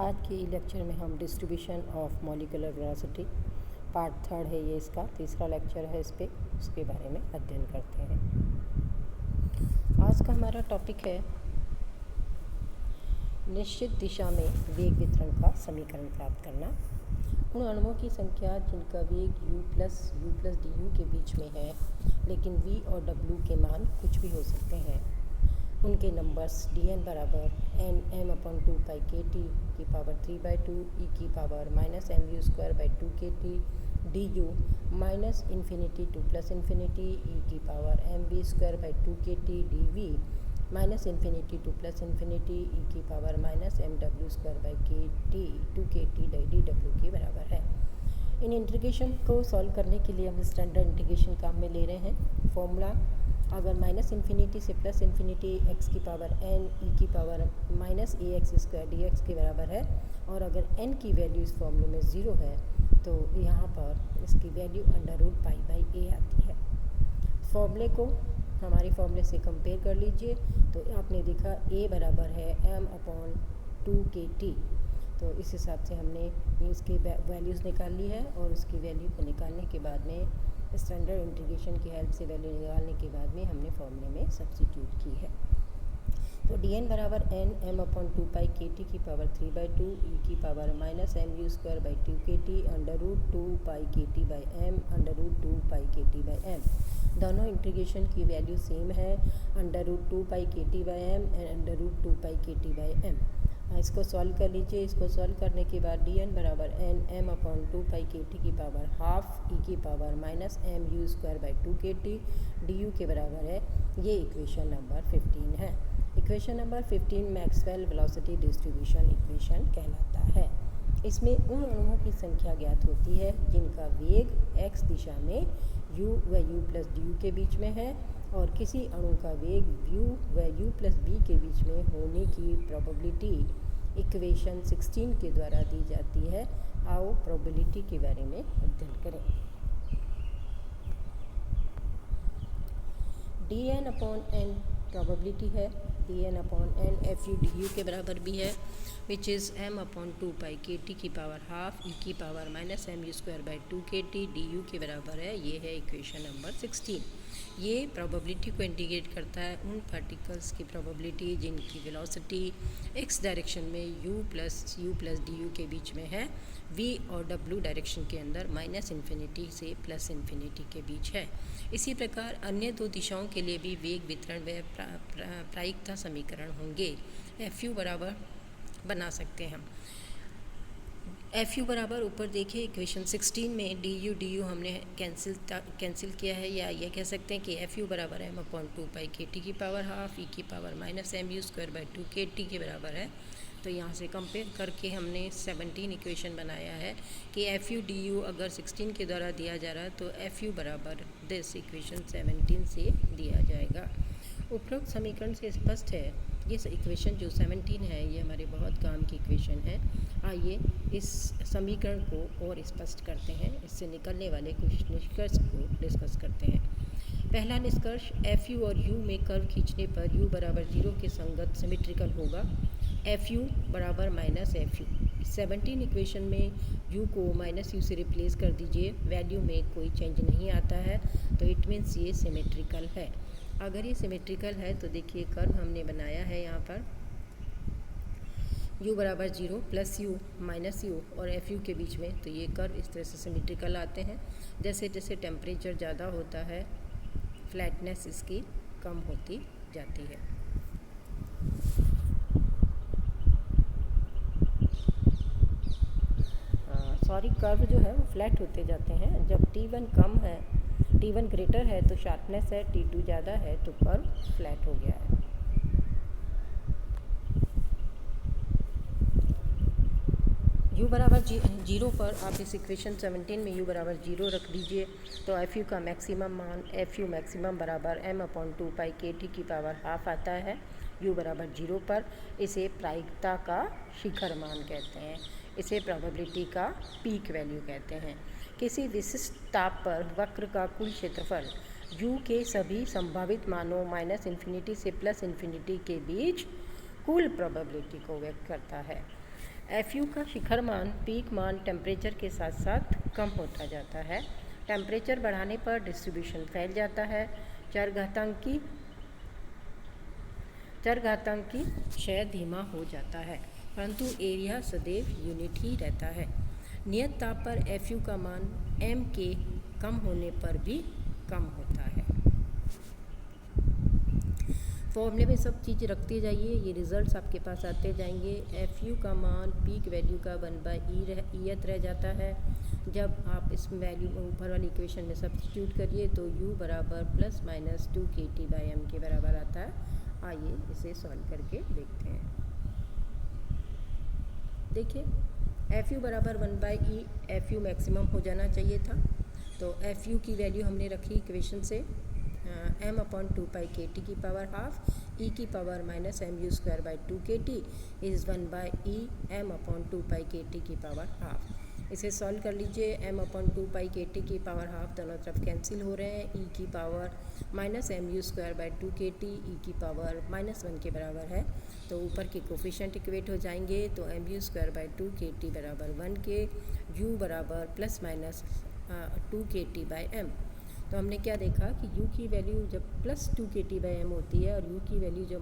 आज के लेक्चर में हम distribution of molecular velocity part 3 है, ये इसका तीसरा लेक्चर है। इस पे उसके बारे में अध्ययन करते हैं। आज का हमारा टॉपिक है निश्चित दिशा में वेग वितरण का समीकरण प्राप्त करना। उन अणुओं की संख्या जिनका वेग u प्लस du के बीच में है, लेकिन v और w के मान कुछ भी हो सकते हैं, उनके नंबर्स dn बराबर n m/2 पाई kt की पावर 3/2 e की power -mu²/2 kt du minus infinity two plus infinity e की power mv²/2 kt dv minus infinity two plus infinity e की पावर -mw²/kt 2 kt dw के बराबर है। इन integration को solve करने के लिए हम स्टैंडर्ड इंटीग्रेशन काम में ले रहे हैं। फॉर्मूला अगर माइनस इन्फिनिटी से प्लस इन्फिनिटी x की पावर n e की पावर -ax² dx के बराबर है, और अगर n की वैल्यू इस फॉर्मूले में 0 है तो यहाँ पर इसकी वैल्यू √π/a आती है। फॉर्मूले को हमारे फॉर्मूले से कंपेयर कर लीजिए तो आपने देखा a बराबर है m/2 kt, तो इस हिसाब से हमने इसकी वैल्यूज़ निकाल ली है, और उसकी वैल्यू को निकालने के बाद में स्टैंडर्ड इंटीग्रेशन की हेल्प से वैल्यू निकालने के बाद में हमने फॉर्मूले में सब्स्टिट्यूट की है। तो dn बराबर n m/2 पाई kt की पावर 3/2 e की पावर -mu²/2 kt √2 पाई kt/m √2 पाई kt/m। दोनों इंटीग्रेशन की वैल्यू सेम है, √2 पाई kt/m एंड √2 पाई kt/m। इसको सॉल्व कर लीजिए। इसको सॉल्व करने के बाद dn बराबर n m/2 पाई kt की पावर हाफ e की पावर -mu²/2 kt du के बराबर है। ये इक्वेशन नंबर 15 है। Equation number 15 Maxwell velocity distribution equation कहलाता है। इसमें उन अणुओं की संख्या ज्ञात होती है जिनका वेग x दिशा में u व u प्लस du के बीच में है, और किसी अणु का वेग u व u प्लस b के बीच में होने की प्रोबेबिलिटी इक्वेशन 16 के द्वारा दी जाती है। आओ प्रोबेबिलिटी के बारे में अध्ययन करें। dn/n प्रोबेबिलिटी है, dn/n fu du के बराबर भी है, which is m/2 pi kt की पावर हाफ e की पावर -mu²/2 kt du के बराबर है। ये है इक्वेशन नंबर 16। ये प्रोबेबिलिटी को इंडिकेट करता है उन पार्टिकल्स की प्रोबेबिलिटी जिनकी वेलोसिटी x डायरेक्शन में u प्लस du के बीच में है, v और w डायरेक्शन के अंदर -इन्फिनिटी से प्लस इन्फिनिटी के बीच है। इसी प्रकार अन्य दो दिशाओं के लिए भी वेग वितरण व प्रायिकता समीकरण होंगे। fu बराबर बना सकते हैं हम। fu बराबर ऊपर देखिए इक्वेशन 16 में du हमने कैंसिल किया है, या ये कह सकते हैं कि fu बराबर m/2 पाई kt की पावर हाफ e की पावर -mu²/2 kt के बराबर है। तो यहाँ से कंपेयर करके हमने 17 इक्वेशन बनाया है कि fu du अगर 16 के द्वारा दिया जा रहा है तो fu बराबर दिस इक्वेशन 17 से दिया जाएगा। उपरोक्त समीकरण से स्पष्ट है ये इक्वेशन जो 17 है ये हमारे बहुत काम की इक्वेशन है। आइए इस समीकरण को और स्पष्ट करते हैं, इससे निकलने वाले कुछ निष्कर्ष को डिस्कस करते हैं। पहला निष्कर्ष, fu और u में कर्व खींचने पर u बराबर 0 के संगत सिमेट्रिकल होगा। fu बराबर -fu। 17 इक्वेशन में u को -u से रिप्लेस कर दीजिए, वैल्यू में कोई चेंज नहीं आता है, तो इट मीन्स ये सिमेट्रिकल है। अगर ये सिमेट्रिकल है तो देखिए कर्व हमने बनाया है यहाँ पर u बराबर 0 प्लस u माइनस u और fu के बीच में, तो ये कर्व इस तरह से सिमेट्रिकल आते हैं। जैसे जैसे टेम्परेचर ज़्यादा होता है फ्लैटनेस इसकी कम होती जाती है। सॉरी, कर्व जो है वो फ्लैट होते जाते हैं। जब t1 कम है, t1 ग्रेटर है तो शार्पनेस है, t2 ज़्यादा है तो कर्व फ्लैट हो गया है। u बराबर 0 पर आप इस इक्वेशन 17 में u बराबर 0 रख दीजिए, तो fu का मैक्सिमम मान fu मैक्सिमम बराबर m/2 पाई kt की पावर हाफ आता है। u बराबर 0 पर इसे प्रायिकता का शिखर मान कहते हैं, इसे प्रोबेबिलिटी का पीक वैल्यू कहते हैं। किसी विशिष्ट ताप पर वक्र का कुल क्षेत्रफल u के सभी संभावित मानों -इन्फिनिटी से +∞ के बीच कुल प्रोबेबिलिटी को व्यक्त करता है। FU का शिखर मान पीक मान टेम्परेचर के साथ साथ कम होता जाता है। टेम्परेचर बढ़ाने पर डिस्ट्रीब्यूशन फैल जाता है। चरघातांकी क्षय धीमा हो जाता है, परंतु एरिया सदैव यूनिट ही रहता है। नियत ताप पर FU का मान m के कम होने पर भी कम होता है। फॉर्मूले में सब चीज़ रखते जाइए, ये रिजल्ट्स आपके पास आते जाएंगे। FU का मान पीक वैल्यू का 1/e रह जाता है। जब आप इस वैल्यू ऊपर वाली इक्वेशन में सब्स्टिट्यूट करिए तो U बराबर ±2 kT/m के बराबर आता है। आइए इसे सॉल्व करके देखते हैं। देखिए FU बराबर 1/e, FU मैक्सिमम हो जाना चाहिए था, तो FU की वैल्यू हमने रखी इक्वेशन से m/2π/kT की पावर हाफ e की power -mu²/2 kT is 1/e m/2π/kT की पावर हाफ। इसे सॉल्व कर लीजिए। m/2π/kT की पावर हाफ दोनों तरफ कैंसिल हो रहे हैं। e की पावर -mu²/2 kT e की पावर -1 के बराबर है, तो ऊपर के कोफिशिएंट इक्वेट हो जाएंगे। तो mu²/2 kT बराबर 1 के, u बराबर ±2 kT/m। तो हमने क्या देखा कि u की वैल्यू जब +2 kT/m होती है और u की वैल्यू जब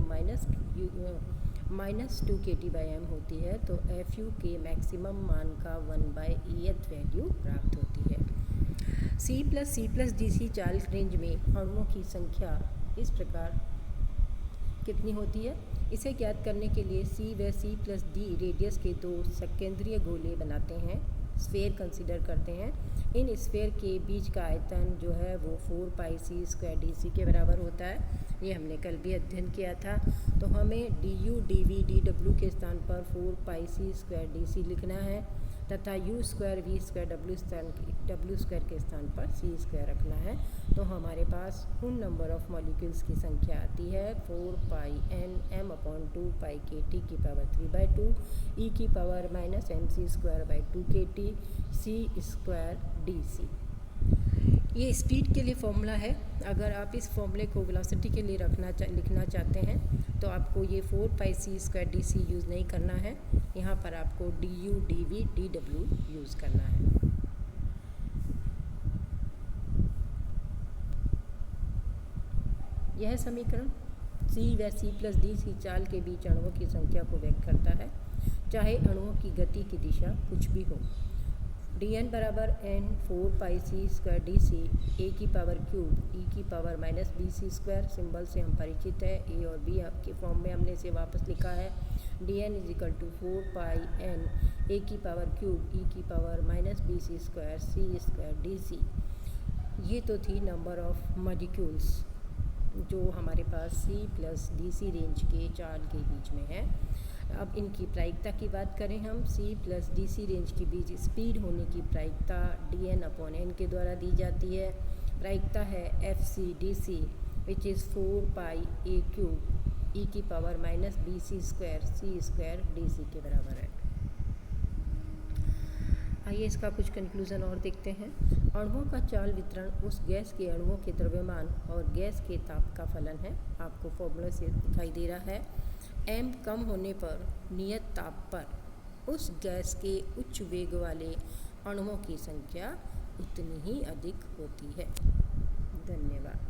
-2 kT/m होती है तो FU के मैक्सिमम मान का 1/e वैल्यू प्राप्त होती है। C+C+DC चाल रेंज में अणुओं की संख्या इस प्रकार कितनी होती है, इसे ज्ञात करने के लिए C व C+D रेडियस के दो सकेंद्रीय गोले बनाते हैं, स्फेयर कंसीडर करते हैं। इन स्फेयर के बीच का आयतन जो है वो 4πc² के बराबर होता है। ये हमने कल भी अध्ययन किया था। तो हमें du, dv, dw के स्थान पर 4πc² लिखना है तथा u², v², w² के स्थान पर c² रखना है। तो हमारे पास उन नंबर ऑफ मॉलिक्यूल्स की संख्या आती है 4πn m/2π/kT की पावर 3/2 e की पावर -mc²/2 kT c²dc। ये स्पीड के लिए फॉर्मूला है। अगर आप इस फॉर्मूले को वेलोसिटी के लिए लिखना चाहते हैं तो आपको ये 4πc² यूज़ नहीं करना है, यहाँ पर आपको du, dv, dw यूज़ करना है। यह समीकरण C व C+D चाल के बीच अणुओं की संख्या को व्यक्त करता है, चाहे अणुओं की गति की दिशा कुछ भी हो। dn बराबर n 4πc²dc a की पावर क्यूब e की पावर -bc²। सिंबल से हम परिचित है, a और b के फॉर्म में हमने इसे वापस लिखा है। dn = 4πn a की पावर क्यूब e की पावर -bc² c²dc। ये तो थी नंबर ऑफ मॉलिक्यूल्स जो हमारे पास C+DC रेंज के चाल के बीच में है। अब इनकी प्रायिकता की बात करें हम, C+DC रेंज के बीच स्पीड होने की प्रायिकता dn/n के द्वारा दी जाती है। प्रायिकता है FCDC which is 4πa³ e की पावर -bc² c²dc के बराबर है। आइए इसका कुछ कंक्लूज़न और देखते हैं। अणुओं का चाल वितरण उस गैस के अणुओं के द्रव्यमान और गैस के ताप का फलन है। आपको फॉर्मूला से दिखाई दे रहा है। m कम होने पर नियत ताप पर उस गैस के उच्च वेग वाले अणुओं की संख्या उतनी ही अधिक होती है। धन्यवाद।